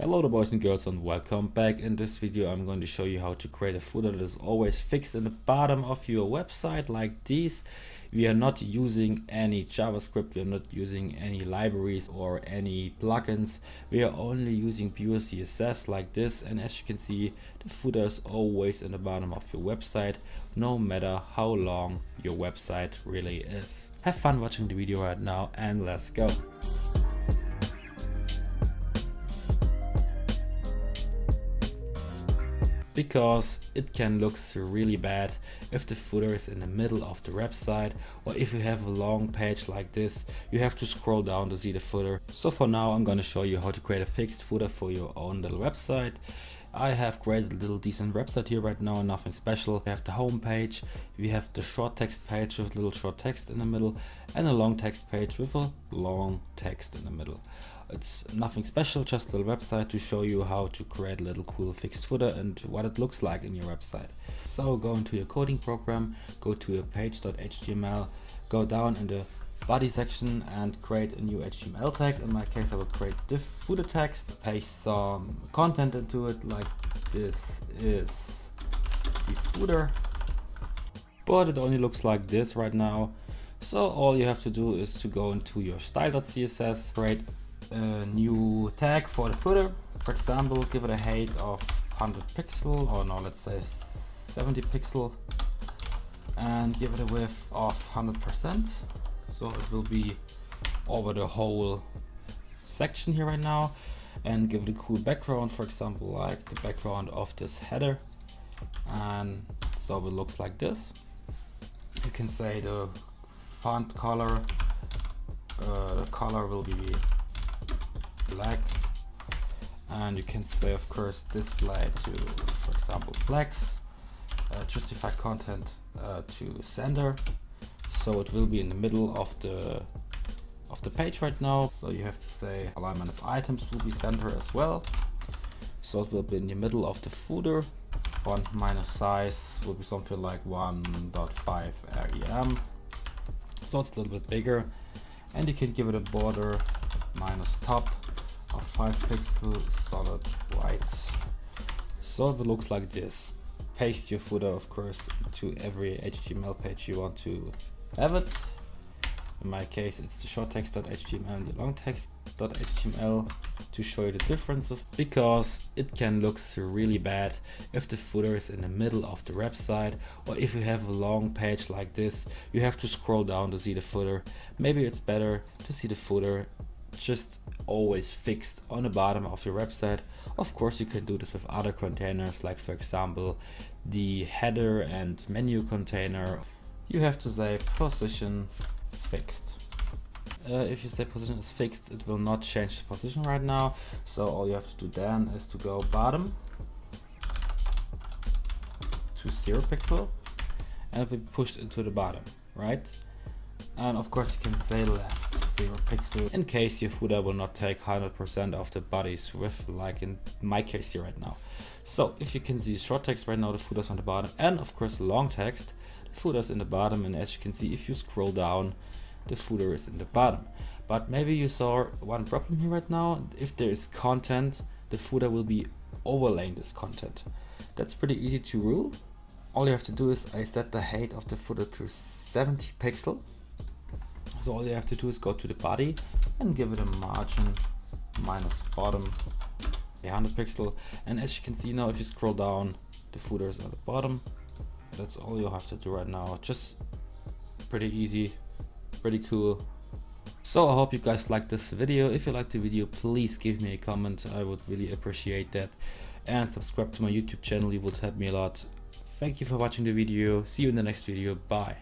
Hello there boys and girls, and welcome back. In this video I'm going to show you how to create a footer that is always fixed in the bottom of your website like this. We are not using any JavaScript, we are not using any libraries or any plugins. We are only using pure CSS like this, and as you can see, the footer is always in the bottom of your website, no matter how long your website really is. Have fun watching the video right now, and let's go. Because it can look really bad if the footer is in the middle of the website, or if you have a long page like this, you have to scroll down to see the footer. So for now I'm going to show you how to create a fixed footer for your own little website. I have created a little decent website here right now, nothing special. We have the home page, we have the short text page with little short text in the middle, and a long text page with a long text in the middle. It's nothing special, just a little website to show you how to create a little cool fixed footer and what it looks like in your website. So go into your coding program, go to your page.html, go down in the body section and create a new HTML tag. In my case I will create the footer tag, paste some content into it, like this is the footer, but it only looks like this right now. So all you have to do is to go into your style.css, create a new tag for the footer. For example, give it a height of 100 pixel, or no, let's say 70 pixel, and give it a width of 100%. So it will be over the whole section here right now, and give it a cool background, for example, like the background of this header. And so it looks like this. You can say the font color, the color will be black, and you can say of course display to, for example, flex, justified content to sender. So it will be in the middle of the page right now. So you have to say alignment as items will be center as well. So it will be in the middle of the footer. Font minus size will be something like 1.5 rem. So it's a little bit bigger, and you can give it a border minus top of 5 pixels, solid white. So it looks like this. Paste your footer, of course, to every HTML page you want to have it. In my case it's the short text.html and the long text.html to show you the differences, because it can look really bad if the footer is in the middle of the website, or if you have a long page like this, you have to scroll down to see the footer. Maybe it's better to see the footer just always fixed on the bottom of your website. Of course you can do this with other containers, like for example the header and menu container. You have to say position fixed. If you say position is fixed, it will not change the position right now. So all you have to do then is to go bottom to 0 pixel, and it will be pushed into the bottom, right? And of course you can say left 0 pixel in case your footer will not take 100% of the body's width, like in my case here right now. So if you can see short text right now, the footer's on the bottom, and of course long text, the footer's in the bottom. And as you can see, if you scroll down, the footer is in the bottom. But maybe you saw one problem here right now. If there is content, the footer will be overlaying this content. That's pretty easy to rule. All you have to do is I set the height of the footer to 70 pixel. So all you have to do is go to the body and give it a margin minus bottom 100 pixel. And as you can see now, if you scroll down, the footer is at the bottom. That's all you have to do right now. Just pretty easy, pretty cool. So I hope you guys liked this video. If you liked the video, please give me a comment. I would really appreciate that. And subscribe to my YouTube channel, it would help me a lot. Thank you for watching the video. See you in the next video. Bye.